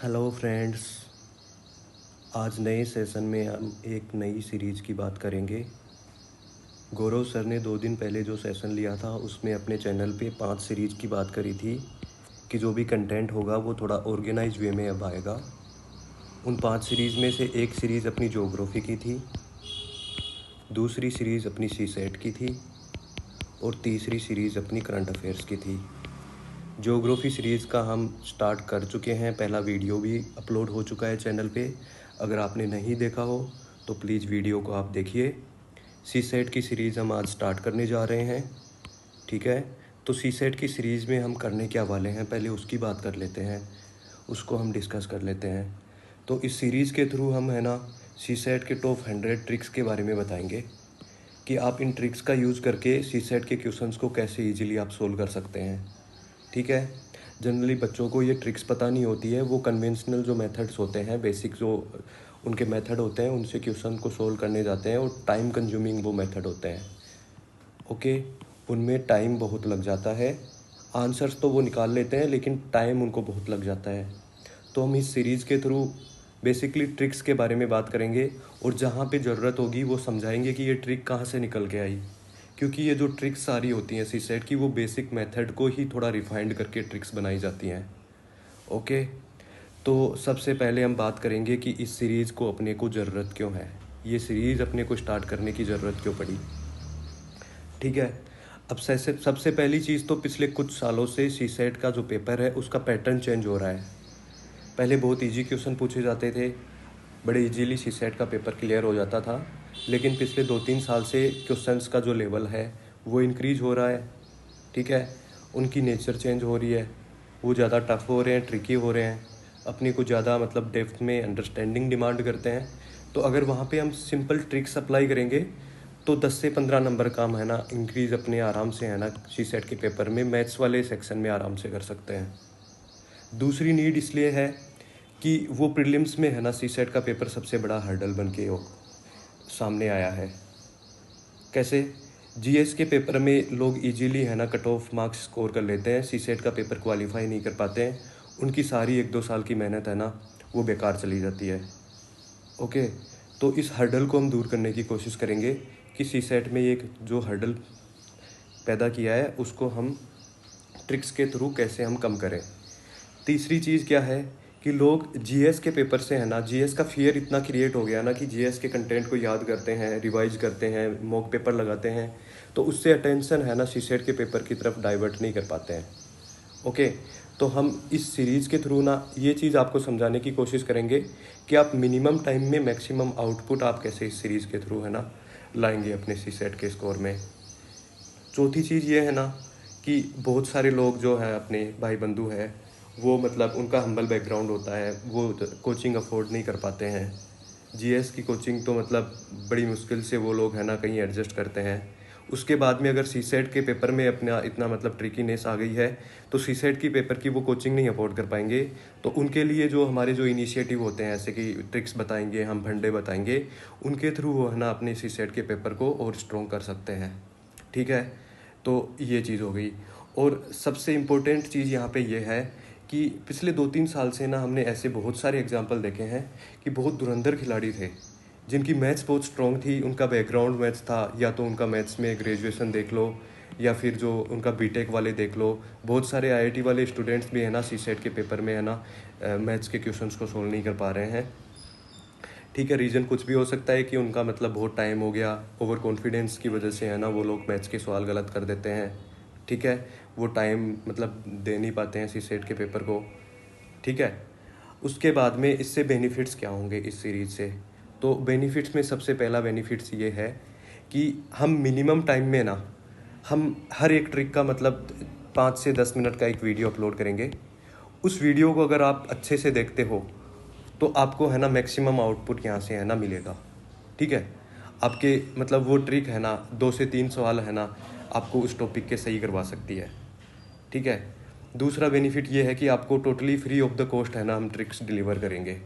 Hello friends. आज नए session में हम एक नई सीरीज़ की बात करेंगे। गौरव सर ने 2 दिन पहले जो सेशन लिया था उसमें अपने चैनल पे 5 सीरीज़ की बात करी थी कि जो भी कंटेंट होगा वो थोड़ा ऑर्गेनाइज वे में अब आएगा। उन 5 सीरीज़ में से एक सीरीज़ अपनी ज्योग्राफी की थी, दूसरी सीरीज़ अपनी सी सेट की थी और तीसरी सीरीज़ अपनी करंट अफेयर्स की थी। ज्योग्राफी सीरीज़ का हम स्टार्ट कर चुके हैं, पहला वीडियो भी अपलोड हो चुका है चैनल पे। अगर आपने नहीं देखा हो तो प्लीज़ वीडियो को आप देखिए। सी सेट की सीरीज़ हम आज स्टार्ट करने जा रहे हैं, ठीक है। तो सी सेट की सीरीज़ में हम करने क्या वाले हैं, पहले उसकी बात कर लेते हैं, उसको हम डिस्कस कर लेते हैं। तो इस सीरीज़ के थ्रू हम सी सेट के टॉप 100 ट्रिक्स के बारे में बताएंगे कि आप इन ट्रिक्स का यूज़ करके सी सेट के क्वेश्चंस को कैसे ईजिली आप सोल्व कर सकते हैं, ठीक है। जनरली बच्चों को ये ट्रिक्स पता नहीं होती है, वो कन्वेंशनल जो मेथड्स होते हैं, बेसिक जो उनके मेथड होते हैं उनसे क्वेश्चन को सोल्व करने जाते हैं और टाइम कंज्यूमिंग वो मेथड होते हैं, ओके। उनमें टाइम बहुत लग जाता है, आंसर्स तो वो निकाल लेते हैं लेकिन टाइम उनको बहुत लग जाता है। तो हम इस सीरीज़ के थ्रू बेसिकली ट्रिक्स के बारे में बात करेंगे और जहाँ पे ज़रूरत होगी वो समझाएंगे कि ये ट्रिक कहाँ से निकल के आई, क्योंकि ये जो ट्रिक्स सारी होती हैं सी सेट की वो बेसिक मेथड को ही थोड़ा रिफाइंड करके ट्रिक्स बनाई जाती हैं, ओके। तो सबसे पहले हम बात करेंगे कि इस सीरीज़ को अपने को ज़रूरत क्यों है, ये सीरीज़ अपने को स्टार्ट करने की ज़रूरत क्यों पड़ी, ठीक है। अब सबसे पहली चीज़ तो पिछले कुछ सालों से सी सेट का जो पेपर है उसका पैटर्न चेंज हो रहा है। पहले बहुत इजी क्वेश्चन पूछे जाते थे, बड़े इजीली सी सेट का पेपर क्लियर हो जाता था, लेकिन पिछले 2-3 साल से क्वेश्चंस का जो लेवल है वो इंक्रीज हो रहा है, ठीक है। उनकी नेचर चेंज हो रही है, वो ज़्यादा टफ हो रहे हैं, ट्रिकी हो रहे हैं, अपने को ज़्यादा मतलब डेप्थ में अंडरस्टैंडिंग डिमांड करते हैं। तो अगर वहाँ पे हम सिंपल ट्रिक्स अप्लाई करेंगे तो 10 से 15 नंबर का हम इंक्रीज़ अपने आराम से सी सेट के पेपर में मैथ्स वाले सेक्शन में आराम से कर सकते हैं। दूसरी नीड इसलिए है कि वो प्रीलिम्स में सी सेट का पेपर सबसे बड़ा हर्डल बन के सामने आया है। कैसे? जीएस के पेपर में लोग easily cut off marks score कर लेते हैं, सी सेट का पेपर क्वालिफाई नहीं कर पाते हैं, उनकी सारी 1-2 साल की मेहनत वो बेकार चली जाती है, ओके। तो इस हर्डल को हम दूर करने की कोशिश करेंगे कि सी सेट में एक जो हर्डल पैदा किया है उसको हम ट्रिक्स के थ्रू कैसे हम कम करें। तीसरी चीज़ क्या है कि लोग जीएस के पेपर से जीएस का फियर इतना क्रिएट हो गया कि जीएस के कंटेंट को याद करते हैं, रिवाइज करते हैं, मॉक पेपर लगाते हैं, तो उससे अटेंशन सी सेट के पेपर की तरफ डाइवर्ट नहीं कर पाते हैं, ओके। तो हम इस सीरीज़ के थ्रू ये चीज़ आपको समझाने की कोशिश करेंगे कि आप मिनिमम टाइम में मैक्सिमम आउटपुट आप कैसे इस सीरीज़ के थ्रू लाएंगे अपने सी सेट के स्कोर में। चौथी चीज़ ये है कि बहुत सारे लोग जो है अपने भाई बंधु है वो मतलब उनका हम्बल बैकग्राउंड होता है, वो कोचिंग अफोर्ड नहीं कर पाते हैं। जीएस की कोचिंग तो मतलब बड़ी मुश्किल से वो लोग कहीं एडजस्ट करते हैं। उसके बाद में अगर सी सेट के पेपर में अपना इतना मतलब ट्रिकीनेस आ गई है तो सी सेट की पेपर की वो कोचिंग नहीं अफोर्ड कर पाएंगे। तो उनके लिए जो हमारे जो इनिशिएटिव होते हैं, ऐसे कि ट्रिक्स बताएंगे, हम फंडे बताएंगे, उनके थ्रू वो अपने सी सेट के पेपर को और स्ट्रॉन्ग कर सकते हैं, ठीक है। तो ये चीज़ हो गई। और सबसे इम्पोर्टेंट चीज़ यहाँ पे ये है कि पिछले 2-3 साल से हमने ऐसे बहुत सारे एग्जाम्पल देखे हैं कि बहुत धुरंधर खिलाड़ी थे जिनकी मैथ्स बहुत स्ट्रॉन्ग थी, उनका बैकग्राउंड मैथ्स था, या तो उनका मैथ्स में ग्रेजुएशन देख लो या फिर जो उनका बीटेक वाले देख लो। बहुत सारे आईआईटी वाले स्टूडेंट्स भी सी सेट के पेपर में मैथ्स के क्वेश्चंस को सोल्व नहीं कर पा रहे हैं, ठीक है। रीज़न कुछ भी हो सकता है कि उनका मतलब बहुत टाइम हो गया, ओवर कॉन्फिडेंस की वजह से वो लोग मैथ्स के सवाल गलत कर देते हैं, ठीक है। वो टाइम मतलब दे नहीं पाते हैं सी सेट के पेपर को, ठीक है। उसके बाद में इससे बेनिफिट्स क्या होंगे इस सीरीज़ से? तो बेनिफिट्स में सबसे पहला बेनिफिट्स ये है कि हम मिनिमम टाइम में हम हर एक ट्रिक का मतलब 5 से 10 मिनट का एक वीडियो अपलोड करेंगे। उस वीडियो को अगर आप अच्छे से देखते हो तो आपको मैक्सिमम आउटपुट यहाँ से मिलेगा, ठीक है। आपके मतलब वो ट्रिक 2 से 3 सवाल आपको उस टॉपिक के सही करवा सकती है, ठीक है। दूसरा बेनिफिट ये है कि आपको totally free of the cost हम ट्रिक्स डिलीवर करेंगे,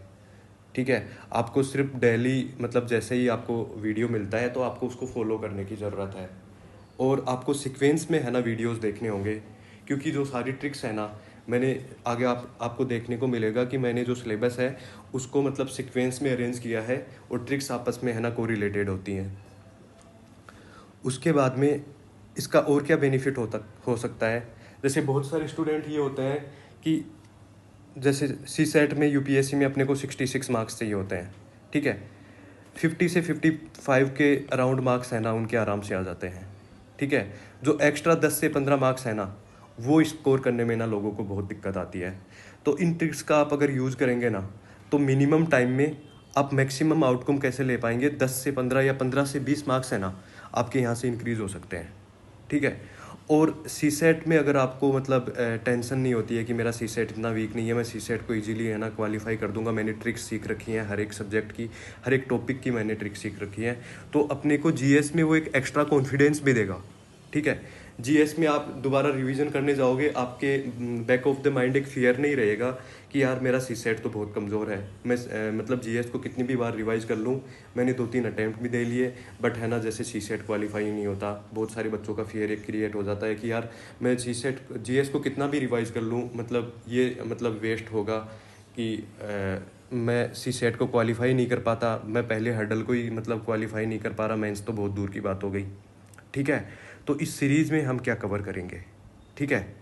ठीक है। आपको सिर्फ डेली मतलब जैसे ही आपको वीडियो मिलता है तो आपको उसको फॉलो करने की ज़रूरत है और आपको सीक्वेंस में वीडियोस देखने होंगे, क्योंकि जो सारी ट्रिक्स मैंने आगे आपको देखने को मिलेगा कि मैंने जो सिलेबस है उसको मतलब सीक्वेंस में अरेंज किया है और ट्रिक्स आपस में है ना कोरिलेटेड होती हैं। उसके बाद में इसका और क्या बेनिफिट हो सकता है, जैसे बहुत सारे स्टूडेंट ये होते हैं कि जैसे सी सेट में यूपीएससी में अपने को 66 मार्क्स चाहिए होते हैं, ठीक है। 50 से 55 के अराउंड मार्क्स है ना उनके आराम से आ जाते हैं, ठीक है। जो एक्स्ट्रा 10 से 15 मार्क्स है ना वो स्कोर करने में ना लोगों को बहुत दिक्कत आती है। तो इन ट्रिक्स का आप अगर यूज़ करेंगे ना तो मिनिमम टाइम में आप मैक्सिमम आउटकम कैसे ले पाएंगे, 10 से 15 या 15 से 20 मार्क्स है ना आपके यहाँ से इंक्रीज़ हो सकते हैं, ठीक है। और सी सेट में अगर आपको मतलब टेंशन नहीं होती है कि मेरा सी सेट इतना वीक नहीं है, मैं सी सेट को इजीली है ना क्वालिफाई कर दूंगा, मैंने ट्रिक्स सीख रखी हैं हर एक सब्जेक्ट की, हर एक टॉपिक की मैंने ट्रिक्स सीख रखी है, तो अपने को जीएस में वो एक एक्स्ट्रा कॉन्फिडेंस भी देगा, ठीक है। जीएस में आप दोबारा रिवीजन करने जाओगे, आपके बैक ऑफ द माइंड एक फियर नहीं रहेगा कि यार मेरा सी सेट तो बहुत कमज़ोर है, मैं मतलब जीएस को कितनी भी बार रिवाइज कर लूँ, मैंने 2-3 अटैम्प्ट भी दे लिए बट है ना जैसे सी सेट क्वालिफाई नहीं होता। बहुत सारे बच्चों का फियर एक क्रिएट हो जाता है कि यार मैं सी सेट जीएस को कितना भी रिवाइज कर लूँ मतलब ये मतलब वेस्ट होगा कि मैं सी सेट को क्वालिफाई नहीं कर पाता, मैं पहले हर्डल को ही मतलब क्वालिफाई नहीं कर पा रहा, मेंस तो बहुत दूर की बात हो गई, ठीक है। तो इस सीरीज़ में हम क्या कवर करेंगे, ठीक है,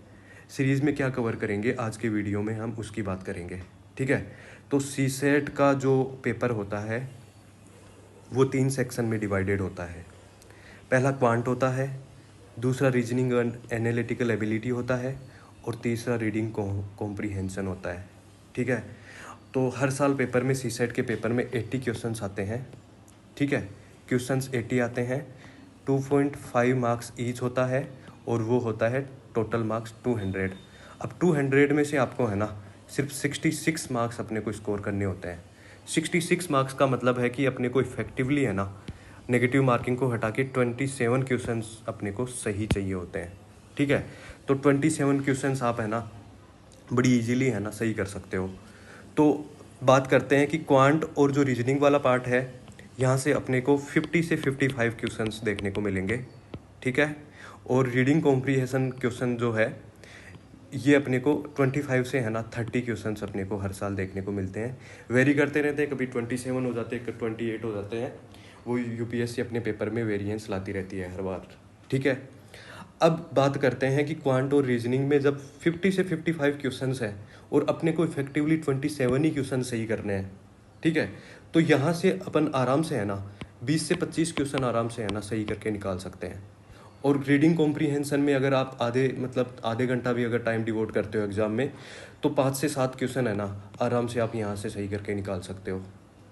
सीरीज़ में क्या कवर करेंगे आज के वीडियो में हम उसकी बात करेंगे, ठीक है। तो सी सेट का जो पेपर होता है वो 3 सेक्शन में डिवाइडेड होता है। पहला क्वांट होता है, दूसरा रीजनिंग एंड एनालिटिकल एबिलिटी होता है और तीसरा रीडिंग कॉम्प्रीहेंशन होता है, ठीक है। तो हर साल पेपर में सी सेट के पेपर में 80 क्वेश्चंस आते हैं, ठीक है। क्वेश्चंस 80 आते हैं, 2.5 मार्क्स ईच होता है और वो होता है टोटल मार्क्स 200। अब 200 में से आपको है ना सिर्फ 66 मार्क्स अपने को स्कोर करने होते हैं। 66 मार्क्स का मतलब है कि अपने को इफेक्टिवली है ना नेगेटिव मार्किंग को हटा के 27 क्वेश्चंस अपने को सही चाहिए होते हैं, ठीक है। तो 27 क्वेश्चंस आप है ना बड़ी इजीली है ना सही कर सकते हो। तो बात करते हैं कि क्वांट और जो रीजनिंग वाला पार्ट है यहाँ से अपने को 50 से 55 क्वेश्चंस देखने को मिलेंगे, ठीक है। और रीडिंग कॉम्प्रीहेंशन क्वेश्चन जो है ये अपने को 25 से है ना 30 क्वेश्चंस अपने को हर साल देखने को मिलते हैं, वेरी करते रहते हैं, कभी 27 हो जाते हैं, कभी 28 हो जाते हैं, वो यूपीएससी अपने पेपर में वेरिएंस लाती रहती है हर बार, ठीक है। अब बात करते हैं कि क्वांट और रीजनिंग में जब 50 से 55 क्वेश्चंस हैं और अपने को इफेक्टिवली 27 ही क्वेश्चन सही करने हैं, ठीक है। तो यहाँ से अपन आराम से है ना 20 से 25 क्वेश्चन आराम से है ना सही करके निकाल सकते हैं। और रीडिंग कॉम्प्रीहेंशन में अगर आप आधे घंटा भी अगर टाइम डिवोट करते हो एग्जाम में तो 5 से 7 क्वेश्चन है ना आराम से आप यहाँ से सही करके निकाल सकते हो,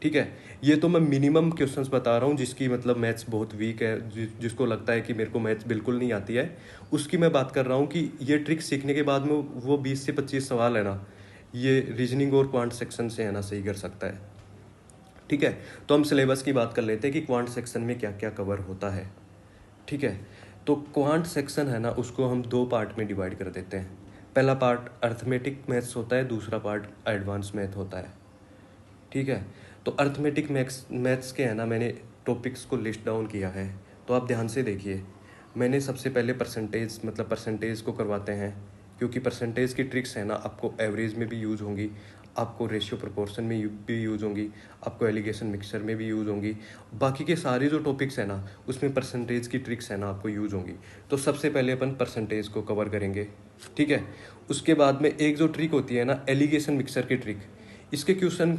ठीक है। ये तो मैं मिनिमम क्वेश्चंस बता रहा हूँ जिसकी मतलब मैथ्स बहुत वीक है, जिसको लगता है कि मेरे को मैथ्स बिल्कुल नहीं आती है, उसकी मैं बात कर रहा हूँ कि ये ट्रिक सीखने के बाद में वो 20 से 25 सवाल है ना ये रीजनिंग और क्वांट सेक्शन से है ना सही कर सकता है, ठीक है। तो हम सिलेबस की बात कर लेते हैं कि क्वांट सेक्शन में क्या क्या कवर होता है, ठीक है। तो क्वांट सेक्शन है ना उसको हम 2 पार्ट में डिवाइड कर देते हैं। पहला पार्ट अर्थमेटिक मैथ्स होता है, दूसरा पार्ट एडवांस मैथ होता है, ठीक है। तो अर्थमेटिक मैथ्स के है ना मैंने टॉपिक्स को लिस्ट डाउन किया है, तो आप ध्यान से देखिए। मैंने सबसे पहले परसेंटेज को करवाते हैं, क्योंकि परसेंटेज की ट्रिक्स है ना आपको एवरेज में भी यूज़ होंगी, आपको रेशियो प्रोपोर्शन में भी यूज़ होंगी, आपको एलिगेशन मिक्सचर में भी यूज़ होंगी, बाकी के सारे जो टॉपिक्स है ना उसमें परसेंटेज की ट्रिक्स है ना आपको यूज़ होंगी। तो सबसे पहले अपन परसेंटेज को कवर करेंगे, ठीक है। उसके बाद में एक जो ट्रिक होती है ना एलिगेशन मिक्सचर की ट्रिक, इसके क्वेश्चन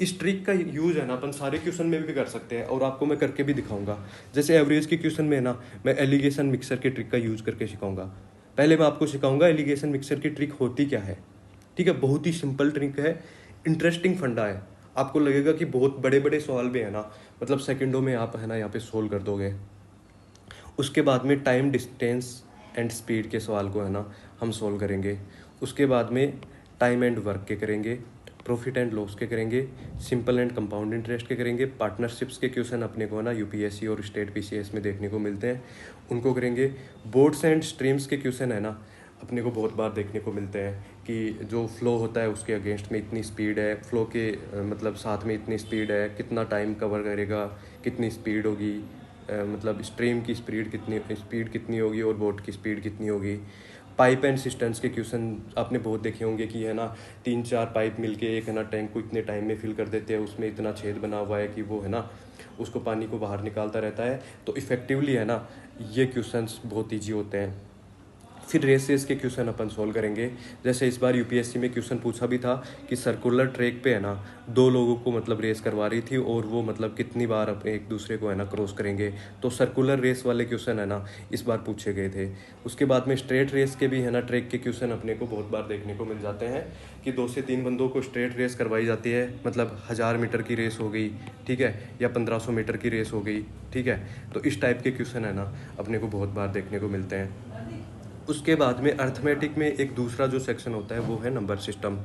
इस ट्रिक का यूज़ है ना अपन सारे क्वेश्चन में भी कर सकते हैं और आपको मैं करके भी दिखाऊंगा। जैसे एवरेज के क्वेश्चन में ना मैं एलिगेशन मिक्सर के ट्रिक का यूज़ करके सिखाऊंगा। पहले मैं आपको सिखाऊंगा एलिगेशन मिक्सर की ट्रिक होती क्या है, ठीक है। बहुत ही सिंपल ट्रिक है, इंटरेस्टिंग फंडा है, आपको लगेगा कि बहुत बड़े बड़े सवाल भी है ना मतलब सेकंडों में आप है ना यहाँ पे सोल्व कर दोगे। उसके बाद में टाइम डिस्टेंस एंड स्पीड के सवाल को है ना हम सोल्व करेंगे। उसके बाद में टाइम एंड वर्क के करेंगे, प्रॉफिट एंड लॉस के करेंगे, सिंपल एंड कंपाउंड इंटरेस्ट के करेंगे, पार्टनरशिप्स के क्वेश्चन अपने को है ना यूपीएससी और स्टेट पीसीएस में देखने को मिलते हैं, उनको करेंगे। बोर्ड्स एंड स्ट्रीम्स के क्वेश्चन है ना अपने को बहुत बार देखने को मिलते हैं कि जो फ्लो होता है उसके अगेंस्ट में इतनी स्पीड है, फ्लो के मतलब साथ में इतनी स्पीड है, कितना टाइम कवर करेगा, कितनी स्पीड होगी, मतलब स्ट्रीम की स्पीड कितनी होगी और बोट की स्पीड कितनी होगी। पाइप एंड सिस्टम्स के क्वेश्चन आपने बहुत देखे होंगे कि है ना 3-4 पाइप मिलके एक है ना टैंक को इतने टाइम में फिल कर देते हैं, उसमें इतना छेद बना हुआ है कि वो है ना उसको पानी को बाहर निकालता रहता है। तो इफ़ेक्टिवली है ना ये क्वेश्चंस बहुत ईजी होते हैं। फिर रेसेस के क्वेश्चन अपन सोल्व करेंगे। जैसे इस बार यूपीएससी में क्वेश्चन पूछा भी था कि सर्कुलर ट्रैक पे है ना 2 लोगों को मतलब रेस करवा रही थी और वो मतलब कितनी बार अपने एक दूसरे को है ना क्रॉस करेंगे। तो सर्कुलर रेस वाले क्वेश्चन है ना इस बार पूछे गए थे। उसके बाद में स्ट्रेट रेस के भी है ना ट्रैक के क्वेश्चन अपने को बहुत बार देखने को मिल जाते हैं कि 2 से 3 बंदों को स्ट्रेट रेस करवाई जाती है, मतलब 1000 मीटर की रेस हो गई, ठीक है, या 1500 मीटर की रेस हो गई, ठीक है। तो इस टाइप के क्वेश्चन है ना अपने को बहुत बार देखने को मिलते हैं। उसके बाद में अर्थमेटिक में एक दूसरा जो सेक्शन होता है वो है नंबर सिस्टम,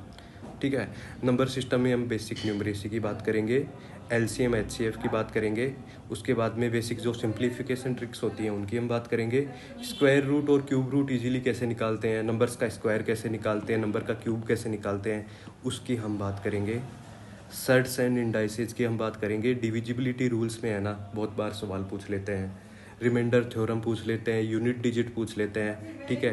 ठीक है। नंबर सिस्टम में हम बेसिक न्यूमरेसी की बात करेंगे, एलसीएम एचसीएफ की बात करेंगे। उसके बाद में बेसिक जो सिंप्लीफिकेशन ट्रिक्स होती हैं उनकी हम बात करेंगे। स्क्वायर रूट और क्यूब रूट इजीली कैसे निकालते हैं, नंबर्स का स्क्वायर कैसे निकालते हैं, नंबर का क्यूब कैसे निकालते हैं, उसकी हम बात करेंगे। सर्ट्स एंड इंडाइसेस की हम बात करेंगे। डिविजिबिलिटी रूल्स में है ना बहुत बार सवाल पूछ लेते हैं, रिमाइंडर थ्योरम पूछ लेते हैं, यूनिट डिजिट पूछ लेते हैं, ठीक है।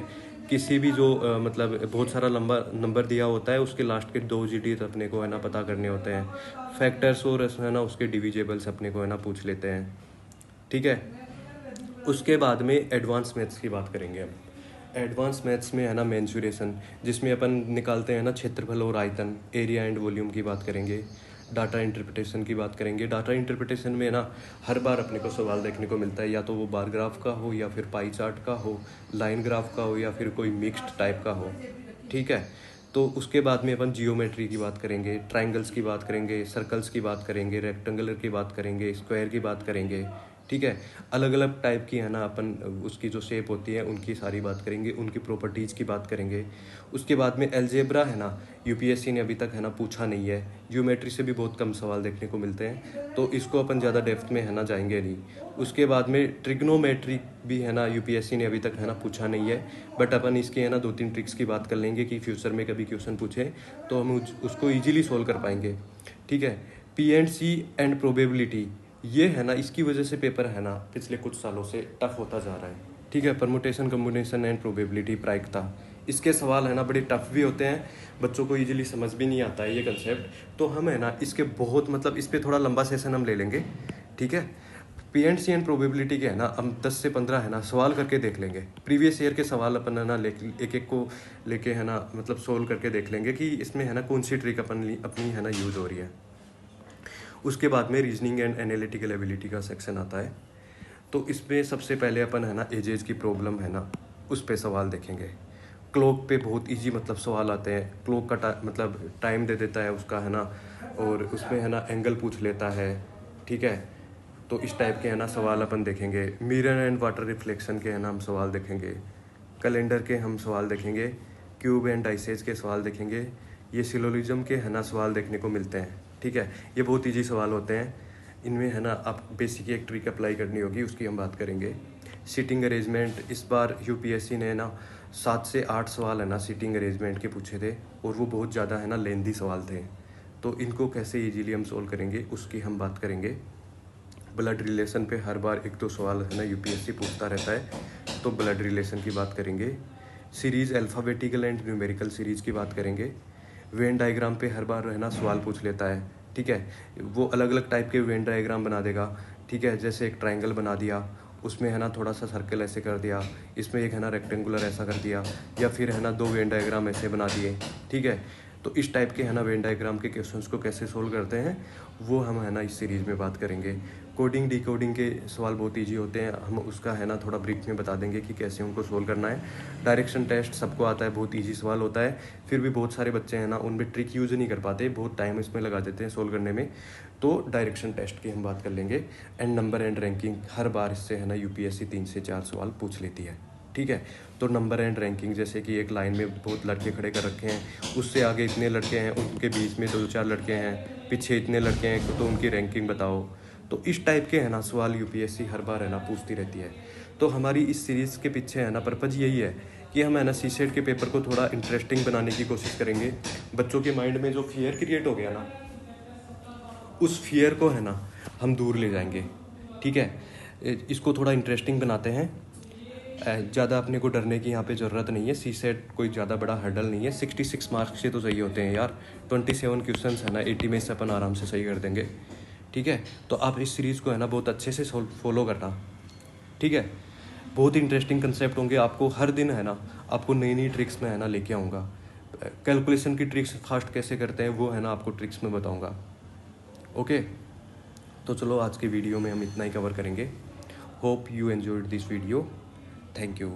किसी भी जो मतलब बहुत सारा लंबा नंबर दिया होता है उसके लास्ट के 2 डिजिट अपने को है ना पता करने होते हैं। फैक्टर्स और है ना उसके डिविजेबल्स अपने को है ना पूछ लेते हैं, ठीक है। उसके बाद में एडवांस मैथ्स की बात करेंगे हम। एडवांस मैथ्स में है ना मेंसुरेशन, जिसमें अपन निकालते हैं ना क्षेत्रफल और आयतन, एरिया एंड वॉल्यूम की बात करेंगे। डाटा इंटरप्रिटेशन की बात करेंगे। डाटा इंटरप्रिटेशन में ना हर बार अपने को सवाल देखने को मिलता है, या तो वो बार ग्राफ का हो या फिर पाई चार्ट का हो, लाइन ग्राफ का हो या फिर कोई मिक्स्ड टाइप का हो, ठीक है। तो उसके बाद में अपन जियोमेट्री की बात करेंगे, ट्राइंगल्स की बात करेंगे, सर्कल्स की बात करेंगे, रेक्टेंगुलर की बात करेंगे, स्क्वायर की बात करेंगे, ठीक है। अलग अलग टाइप की है ना अपन उसकी जो शेप होती है उनकी सारी बात करेंगे, उनकी प्रॉपर्टीज़ की बात करेंगे। उसके बाद में अलजेब्रा है ना यूपीएससी ने अभी तक है ना पूछा नहीं है। ज्योमेट्री से भी बहुत कम सवाल देखने को मिलते हैं, तो इसको अपन ज़्यादा डेप्थ में है ना जाएंगे नहीं। उसके बाद में ट्रिग्नोमेट्री भी है ना यूपीएससी ने अभी तक है ना पूछा नहीं है, बट अपन इसकी है ना 2-3 ट्रिक्स की बात कर लेंगे कि फ्यूचर में कभी क्वेश्चन पूछे तो हम उसको ईजिली सोल्व कर पाएंगे, ठीक है। P and C and probability, ये है ना इसकी वजह से पेपर है ना पिछले कुछ सालों से टफ होता जा रहा है, ठीक है। परमुटेशन कम्बिनेशन एंड प्रोबेबिलिटी, प्रायिकता, इसके सवाल है ना बड़े टफ भी होते हैं, बच्चों को इजीली समझ भी नहीं आता है ये कंसेप्ट। तो हम है ना इसके बहुत मतलब इस पर थोड़ा लंबा सेशन हम ले लेंगे, ठीक है। P and C and probability के है ना हम 10 से 15 है ना सवाल करके देख लेंगे। प्रीवियस ईयर के सवाल अपन है ना एक एक को लेके है ना मतलब सोल्व करके देख लेंगे कि इसमें है ना कौन सी ट्रिक अपनी है ना यूज़ हो रही है। उसके बाद में रीजनिंग एंड एनालिटिकल एबिलिटी का सेक्शन आता है। तो इसमें सबसे पहले अपन है ना एजेज की प्रॉब्लम है ना उस पे सवाल देखेंगे। क्लॉक पे बहुत इजी मतलब सवाल आते हैं, क्लॉक का मतलब टाइम दे देता है उसका है ना, और उसमें है ना एंगल पूछ लेता है, ठीक है। तो इस टाइप के है ना सवाल अपन देखेंगे। मिरर एंड वाटर रिफ्लेक्शन के है ना हम सवाल देखेंगे। कैलेंडर के हम सवाल देखेंगे। क्यूब एंड डाइसेज के सवाल देखेंगे। ये सिलोजिज्म के है ना सवाल देखने को मिलते हैं, ठीक है। ये बहुत ईजी सवाल होते हैं, इनमें है ना आप बेसिक एक ट्रिक अप्लाई करनी होगी, उसकी हम बात करेंगे। सीटिंग अरेंजमेंट, इस बार यूपीएससी ने ना 7 से 8 सवाल है ना सीटिंग अरेंजमेंट के पूछे थे, और वो बहुत ज़्यादा है ना लेंथी सवाल थे। तो इनको कैसे इजीली हम सोल्व करेंगे उसकी हम बात करेंगे। ब्लड रिलेशन पे हर बार 1-2 सवाल है ना यूपीएससी पूछता रहता है, तो ब्लड रिलेशन की बात करेंगे। Series alphabetical and numerical series की बात करेंगे। वेन डायग्राम पे हर बार है ना सवाल पूछ लेता है, ठीक है। वो अलग अलग टाइप के वेन डायग्राम बना देगा, ठीक है। जैसे एक ट्रायंगल बना दिया, उसमें है ना थोड़ा सा सर्कल ऐसे कर दिया, इसमें एक है ना रेक्टेंगुलर ऐसा कर दिया, या फिर है ना 2 वेन डायग्राम ऐसे बना दिए, ठीक है। तो इस टाइप के है ना वेन डायग्राम के क्वेश्चंस को कैसे सोल्व करते हैं वो हम है ना इस सीरीज़ में बात करेंगे। कोडिंग डिकोडिंग के सवाल बहुत इजी होते हैं, हम उसका है ना थोड़ा ब्रीफ में बता देंगे कि कैसे उनको सोल्व करना है। डायरेक्शन टेस्ट सबको आता है, बहुत इजी सवाल होता है, फिर भी बहुत सारे बच्चे हैं ना उनमें ट्रिक यूज़ नहीं कर पाते, बहुत टाइम इसमें लगा देते हैं सोल्व करने में। तो डायरेक्शन टेस्ट की हम बात कर लेंगे। एंड नंबर एंड रैंकिंग, हर बार इससे है ना यूपीएससी 3 से 4 सवाल पूछ लेती है, ठीक है। तो नंबर एंड रैंकिंग, जैसे कि एक लाइन में बहुत लड़के खड़े कर रखे हैं, उससे आगे इतने लड़के हैं, उनके बीच में 2-4 लड़के हैं, पीछे इतने लड़के हैं, तो उनकी रैंकिंग बताओ। तो इस टाइप के है ना सवाल यूपीएससी हर बार है ना पूछती रहती है। तो हमारी इस सीरीज़ के पीछे है ना पर्पज़ यही है कि हम है ना सीसेट के पेपर को थोड़ा इंटरेस्टिंग बनाने की कोशिश करेंगे। बच्चों के माइंड में जो फियर क्रिएट हो गया ना, उस फियर को है ना हम दूर ले जाएंगे, ठीक है। इसको थोड़ा इंटरेस्टिंग बनाते हैं। ज़्यादा अपने को डरने की यहाँ पे ज़रूरत नहीं है। सी सेट कोई ज़्यादा बड़ा हर्डल नहीं है। 66 मार्क्स से तो सही होते हैं यार। 27 क्वेश्चंस है ना, 80 में से अपन आराम से सही कर देंगे। ठीक है, तो आप इस सीरीज़ को है ना बहुत अच्छे से फॉलो करना। ठीक है, बहुत इंटरेस्टिंग कंसेप्ट होंगे। आपको हर दिन है ना, आपको नई नई ट्रिक्स में है ना लेके आऊँगा। कैलकुलेशन की ट्रिक्स फास्ट कैसे करते हैं वो है ना आपको ट्रिक्स में बताऊँगा। ओके, तो चलो आज के वीडियो में हम इतना ही कवर करेंगे। Hope you enjoyed this video. Thank you.